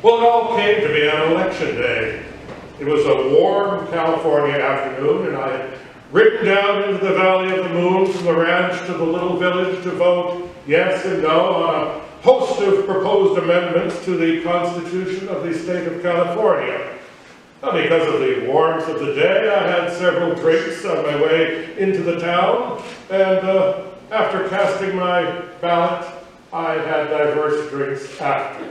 Well, it all came to me on election day. It was a warm California afternoon, and I had ridden down into the Valley of the Moon from the ranch to the little village to vote yes and no on a host of proposed amendments to the Constitution of the state of California. Because of the warmth of the day, I had several drinks on my way into the town, and after casting my ballot, I had diverse drinks after.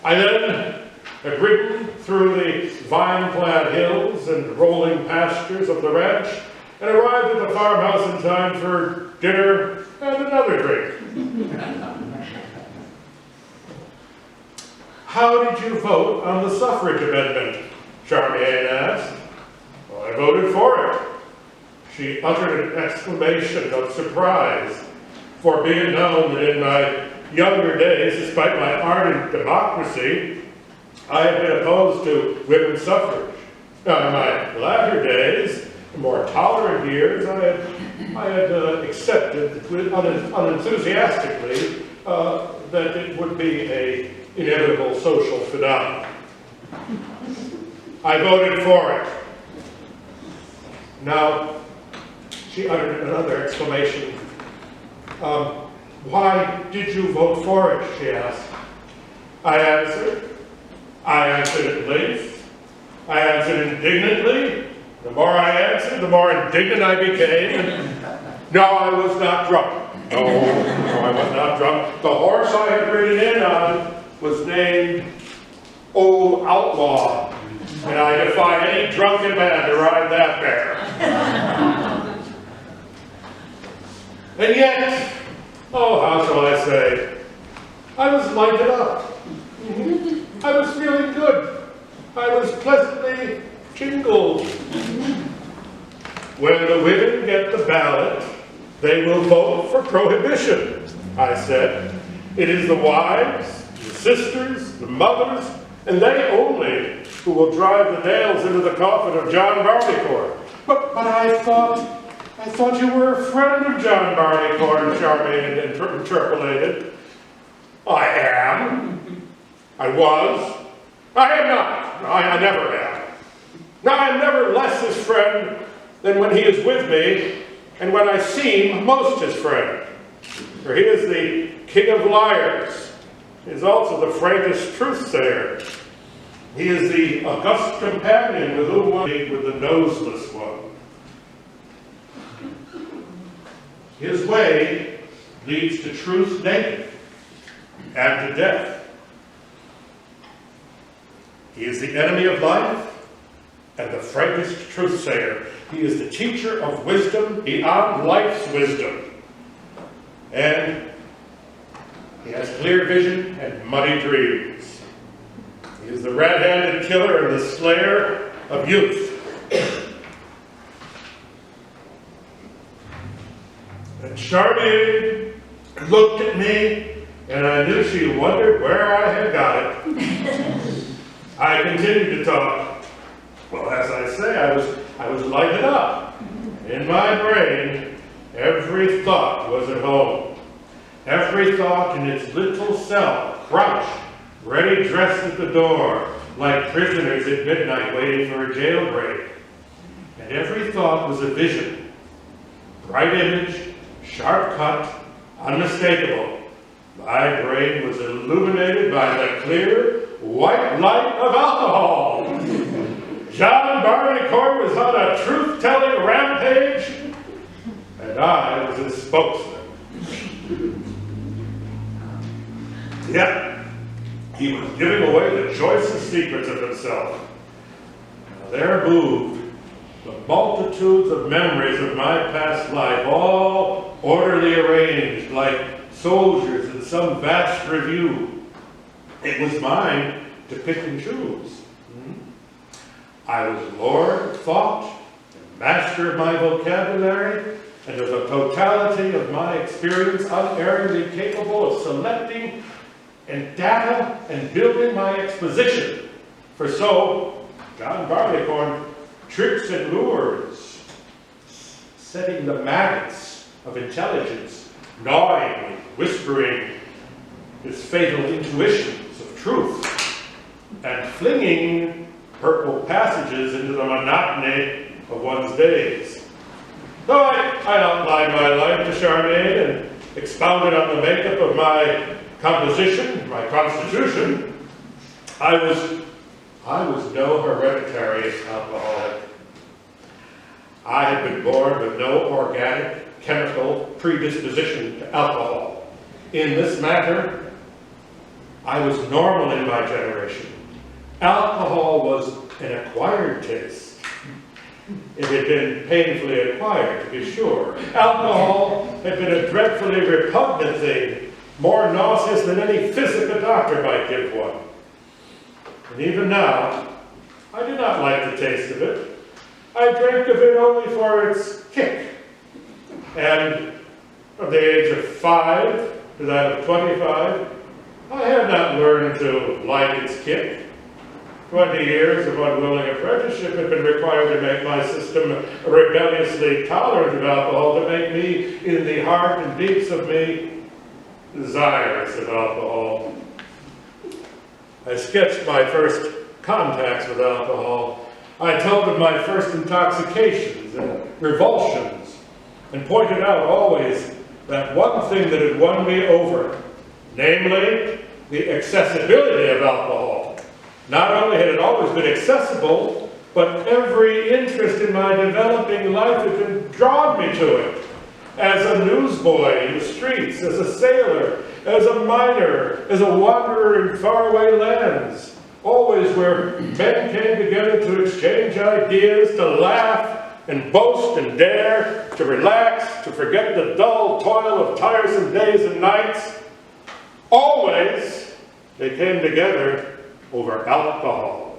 I then had ridden through the vine-clad hills and rolling pastures of the ranch and arrived at the farmhouse in time for dinner and another drink. How did you vote on the suffrage amendment? Charmian asked. Well, I voted for it. She uttered an exclamation of surprise, for being known that in my younger days, despite my ardent democracy, I had been opposed to women's suffrage. Now, in my latter days, more tolerant years, I had accepted unenthusiastically that it would be an inevitable social phenomenon. I voted for it. Now, she uttered another exclamation. Why did you vote for it, she asked. I answered at length. I answered indignantly. The more I answered, the more indignant I became. No, I was not drunk. No, I was not drunk. The horse I had ridden in on was named Old Outlaw, and I defy any drunken man to ride that mare. And yet, oh, how shall I say, I was lighted up. I was feeling good. I was pleasantly jingled. When the women get the ballot, they will vote for prohibition, I said. It is the wives, the sisters, the mothers, and they only who will drive the nails into the coffin of John Barleycorn. But I thought you were a friend of John Barleycorn, Charmian interpolated. I am. I was. I am not. I never am. Now, I am never less his friend than when he is with me, and when I seem most his friend. For he is the king of liars. He is also the frankest truth-sayer. He is the august companion with whom one meet with the noseless one. His way leads to truth naked and to death. He is the enemy of life and the frankest truth-sayer. He is the teacher of wisdom beyond life's wisdom. And he has clear vision and muddy dreams. He is the red-handed killer and the slayer of youth. And Charmian looked at me, and I knew she wondered where I had got it. I continued to talk. Well, as I say, I was lighted up. In my brain, every thought was at home. Every thought in its little cell, crouched, ready dressed at the door, like prisoners at midnight waiting for a jailbreak. And every thought was a vision. Bright image, sharp cut, unmistakable. My brain was illuminated by the clear, white light of alcohol. John Barleycorn was on a truth-telling rampage, and I was his spokesman. Yet, he was giving away the choicest secrets of himself. Now, there moved the multitudes of memories of my past life, all orderly arranged like soldiers in some vast review. It was mine to pick and choose. I was lord of thought, and master of my vocabulary, and of the totality of my experience, unerringly capable of selecting and data and building my exposition. For so, John Barleycorn, tricks and lures, setting the maggots of intelligence, gnawing, whispering his fatal intuitions of truth and flinging purple passages into the monotony of one's days. Though I outlined my life to Charmaine and expounded on the makeup of my composition, my constitution, I was no hereditary alcoholic. I had been born with no organic, chemical predisposition to alcohol. In this matter, I was normal in my generation. Alcohol was an acquired taste. It had been painfully acquired, to be sure. Alcohol had been a dreadfully repugnant thing, more nauseous than any physic a doctor might give one. And even now, I do not like the taste of it. I drank of it only for its kick. And from the age of 5 to that of 25, I had not learned to like its kick. 20 years of unwilling apprenticeship had been required to make my system rebelliously tolerant of alcohol, to make me, in the heart and deeps of me, desirous of alcohol. I sketched my first contacts with alcohol. I told of my first intoxications and revulsions, and pointed out always that one thing that had won me over, namely the accessibility of alcohol. Not only had it always been accessible, but every interest in my developing life had been drawn me to it. As a newsboy in the streets, as a sailor, as a miner, as a wanderer in faraway lands, always where men came together to exchange ideas, to laugh and boast and dare, to relax, to forget the dull toil of tiresome days and nights. Always they came together over alcohol.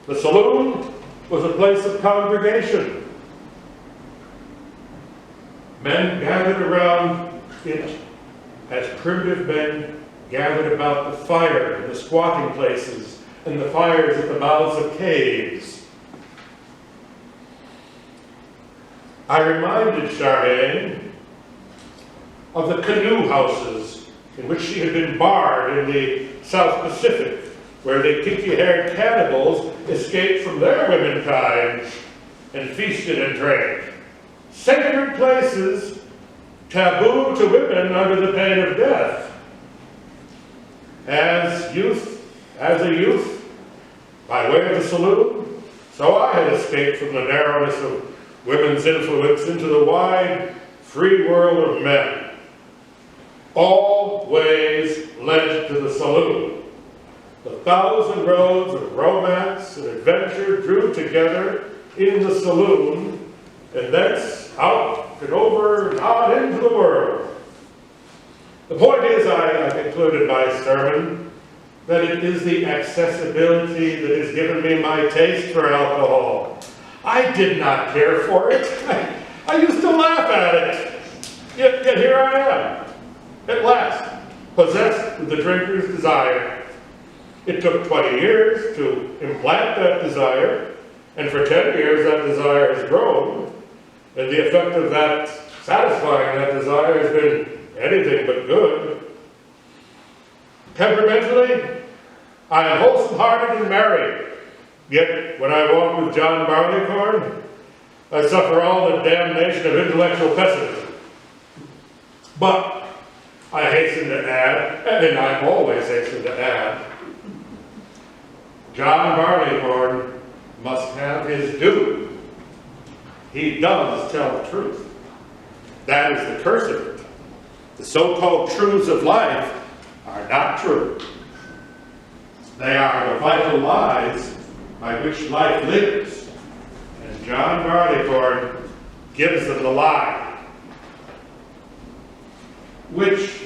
The saloon was a place of congregation. Men gathered around it as primitive men gathered about the fire in the squatting places and the fires at the mouths of caves. I reminded Charmaine of the canoe houses in which she had been barred in the South Pacific, where the kinky-haired cannibals escaped from their womenkind and feasted and drank. Sacred places, taboo to women under the pain of death. As a youth, by way of the saloon, so I had escaped from the narrowness of women's influence into the wide, free world of men. All ways led to the saloon. The 1,000 roads of romance and adventure drew together in the saloon, and thence out and over and on into the world. The point is, I concluded my sermon, that it is the accessibility that has given me my taste for alcohol. I did not care for it. I used to laugh at it. Yet here I am, at last, possessed with the drinker's desire. It took 20 years to implant that desire, and for 10 years that desire has grown, and the effect of that, satisfying that desire, has been anything but good. Temperamentally, I am wholesome-hearted and merry, yet when I walk with John Barleycorn, I suffer all the damnation of intellectual pessimism. But I hasten to add, and I always hasten to add, John Barleycorn must have his due. He does tell the truth. That is the curse of it. The so-called truths of life are not true. They are the vital lies by which life lives. And John Barleycorn gives them the lie. Which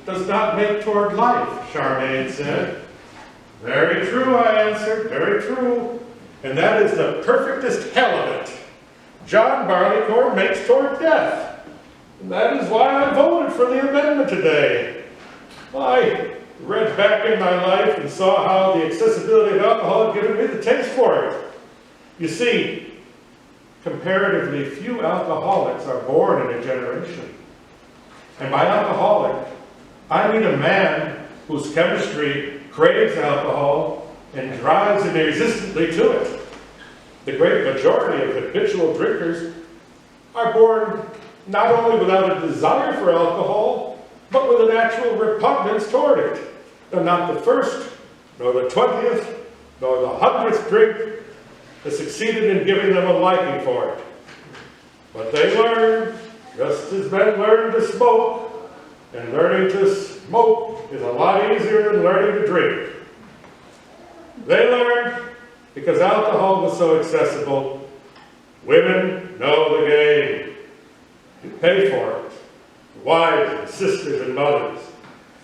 does not make toward life, Charmaine said. Very true, I answered, very true. And that is the perfectest hell of it. John Barleycorn makes toward death. And that is why I voted for the amendment today. I read back in my life and saw how the accessibility of alcohol had given me the taste for it. You see, comparatively few alcoholics are born in a generation. And by alcoholic, I mean a man whose chemistry craves alcohol and drives him irresistibly to it. The great majority of habitual drinkers are born not only without a desire for alcohol, but with an actual repugnance toward it. And not the first, nor the 20th, nor the 100th drink has succeeded in giving them a liking for it. But they learn, just as men learn to smoke, and learning to smoke is a lot easier than learning to drink. They learned because alcohol was so accessible. Women know the game. You pay for it. Wives and sisters and mothers.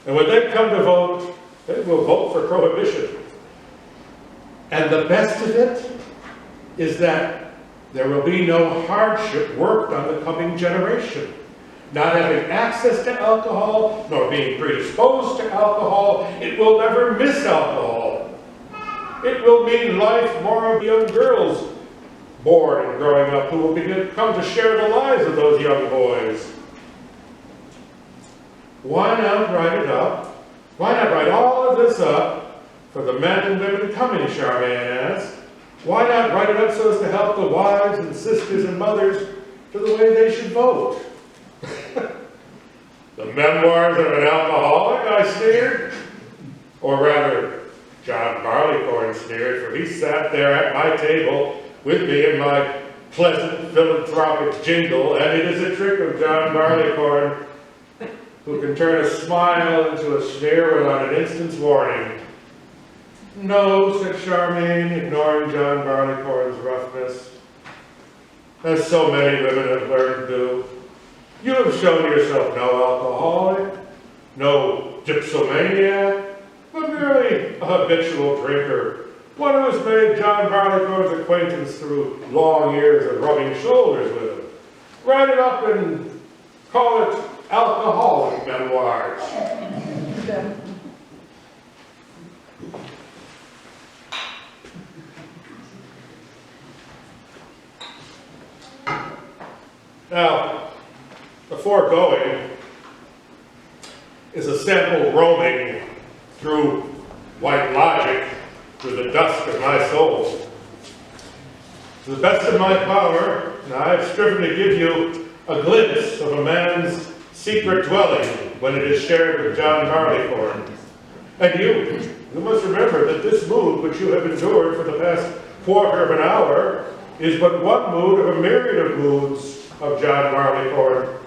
And when they come to vote, they will vote for prohibition. And the best of it is that there will be no hardship worked on the coming generation. Not having access to alcohol, nor being predisposed to alcohol, it will never miss alcohol. It will mean life more of young girls born and growing up who will come to share the lives of those young boys. Why not write it up? Why not write all of this up for the men and women coming, Charmaine asked. Why not write it up so as to help the wives and sisters and mothers to the way they should vote? The memoirs of an alcoholic, I sneered. Or rather, John Barleycorn sneered, for he sat there at my table with me in my pleasant philanthropic jingle, and it is a trick of John Barleycorn who can turn a smile into a sneer without an instant's warning. No, said Charmaine, ignoring John Barleycorn's roughness, as so many women have learned to do. You have shown yourself no alcoholic, no dipsomaniac, but merely a habitual drinker, one who has made John Barleycorn's acquaintance through long years of rubbing shoulders with him. Write it up and call it alcoholic memoirs. Now, the foregoing is a sample roaming through white logic through the dust of my soul. To the best of my power, I have striven to give you a glimpse of a man's secret dwelling when it is shared with John Barleycorn. And you must remember that this mood which you have endured for the past quarter of an hour is but one mood of a myriad of moods of John Barleycorn.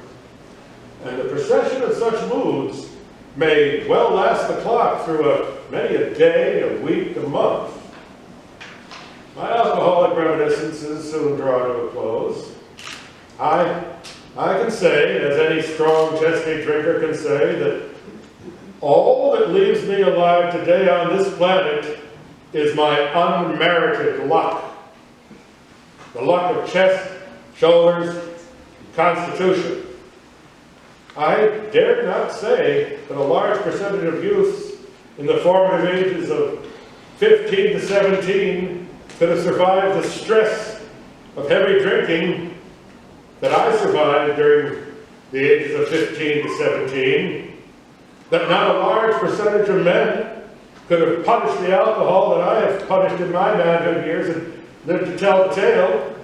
And the procession of such moods may well last the clock through many a day, a week, a month. My alcoholic reminiscences soon draw to a close. I can say, as any strong chesty drinker can say, that all that leaves me alive today on this planet is my unmerited luck. The luck of chest, shoulders, and constitution. I dare not say that a large percentage of youths in the formative ages of 15 to 17 could have survived the stress of heavy drinking that I survived during the ages of 15 to 17, that not a large percentage of men could have punished the alcohol that I have punished in my manhood years and lived to tell the tale.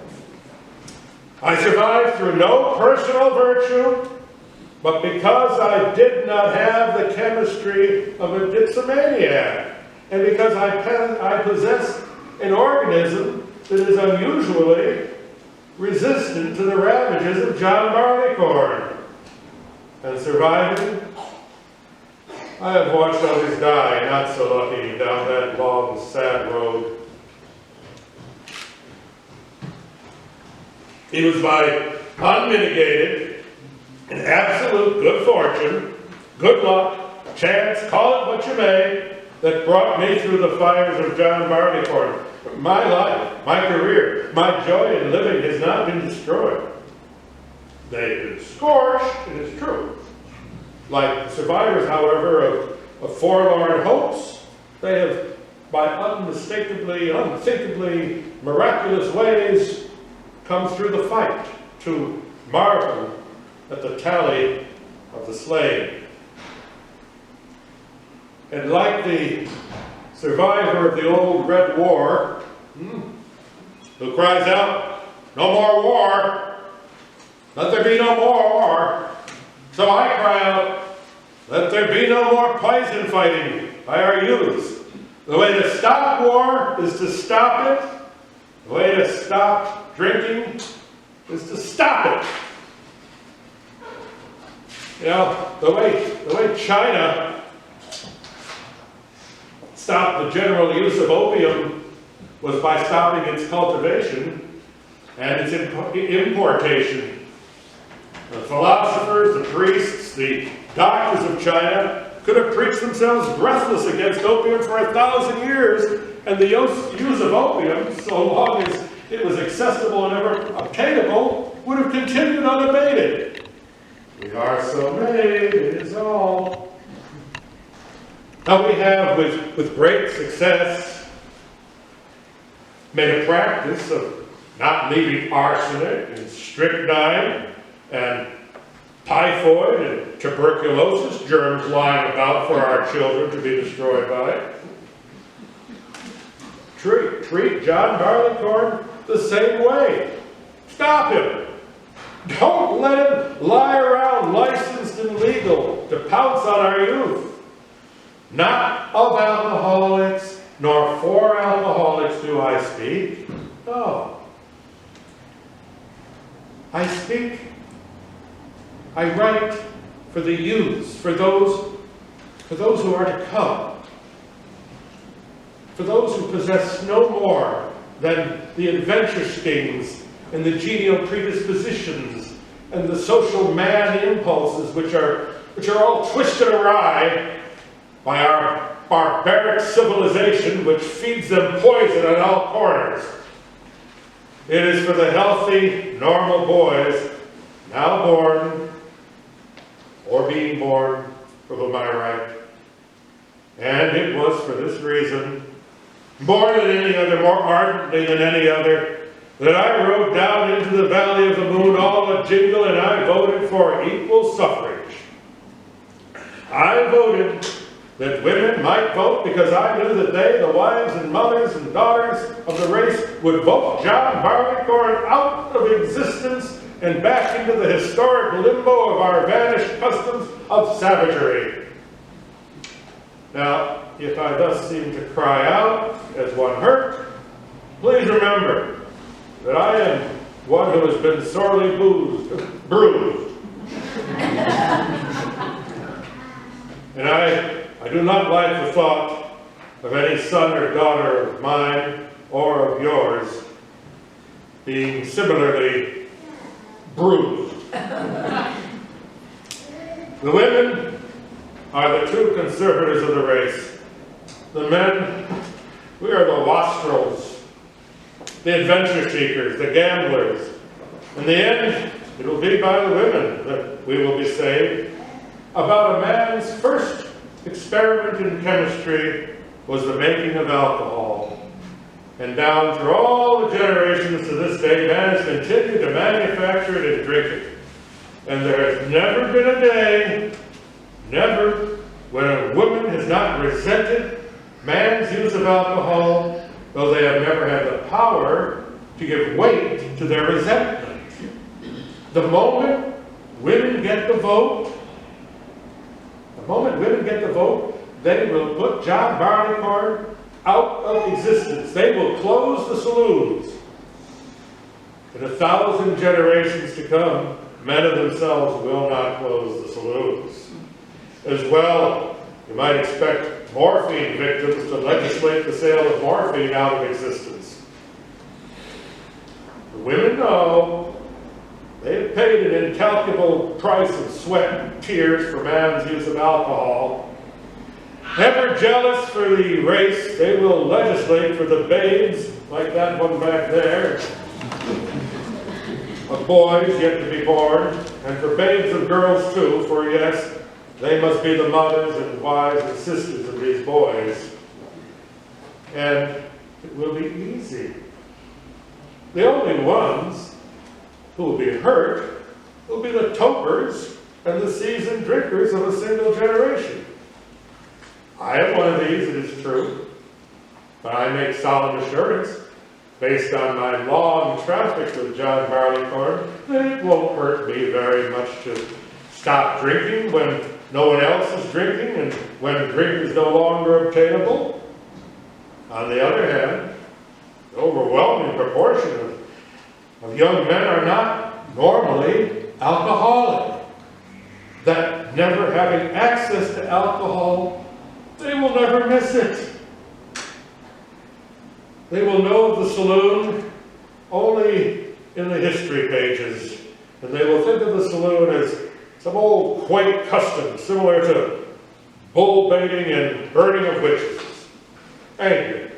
I survived through no personal virtue, but because I did not have the chemistry of a dipsomaniac, and because I possessed an organism that is unusually resistant to the ravages of John Barleycorn. And surviving, I have watched others die, not so lucky, down that long, sad road. It was my unmitigated and absolute good fortune, good luck, chance, call it what you may, that brought me through the fires of John Barleycorn. My life, my career, my joy in living has not been destroyed. They've been scorched, it is true. Like survivors, however, of forlorn hopes, they have, by unmistakably, unthinkably miraculous ways, come through the fight to marvel at the tally of the slain. And like the survivor of the old Red War, who cries out, "No more war! Let there be no more war!" So I cry out, "Let there be no more poison fighting by our youths." The way to stop war is to stop it. The way to stop drinking is to stop it. You know, the way China stopped the general use of opium was by stopping its cultivation and its importation. The philosophers, the priests, the doctors of China could have preached themselves breathless against opium for 1,000 years, and the use of opium, so long as it was accessible and ever obtainable, would have continued unabated. We are so made, it is all. Now we have, with great success, made a practice of not leaving arsenic and strychnine and typhoid and tuberculosis germs lying about for our children to be destroyed by. Treat John Barleycorn the same way. Stop him. Don't let him lie around licensed and legal to pounce on our youth. Not of alcoholics, nor for alcoholics do I speak. No. I write for the youths, for those who are to come, for those who possess no more than the adventure stings and the genial predispositions and the social man impulses which are all twisted awry by our barbaric civilization which feeds them poison at all corners. It is for the healthy, normal boys now born or being born for whom I write. And it was for this reason, more than any other, more ardently than any other, that I rode down into the Valley of the Moon all a jingle and I voted for equal suffrage. I voted that women might vote because I knew that they, the wives and mothers and daughters of the race, would vote John Barleycorn out of existence and back into the historic limbo of our vanished customs of savagery. Now, if I thus seem to cry out as one hurt, please remember that I am one who has been sorely bruised. And I do not like the thought of any son or daughter of mine or of yours being similarly bruised. The women are the true conservators of the race. The men, we are the wastrels, the adventure seekers, the gamblers. In the end, it will be by the women that we will be saved. About a man's first experiment in chemistry was the making of alcohol. And down through all the generations to this day, man has continued to manufacture it and drink it. And there has never been a day, never, when a woman has not resented man's use of alcohol, though they have never had the power to give weight to their resentment. The moment women get the vote, they will put John Barleycorn out of existence. They will close the saloons. In 1,000 generations to come, men of themselves will not close the saloons. As well, you might expect morphine victims to legislate the sale of morphine out of existence. The women know they have paid an incalculable price of sweat and tears for man's use of alcohol. Ever jealous for the race, they will legislate for the babes, like that one back there, of boys yet to be born, and for babes of girls too, for yes, they must be the mothers and wives and sisters of these boys. And it will be easy. The only ones who will be hurt will be the topers and the seasoned drinkers of a single generation. I am one of these, it is true, but I make solemn assurance, based on my long traffic with John Barleycorn, that it won't hurt me very much to stop drinking when no one else is drinking and when drink is no longer obtainable. On the other hand, the overwhelming proportion of young men are not normally alcoholic. That never having access to alcohol, they will never miss it. They will know of the saloon only in the history pages, and they will think of the saloon as some old quaint custom similar to bull baiting and burning of witches. Thank you.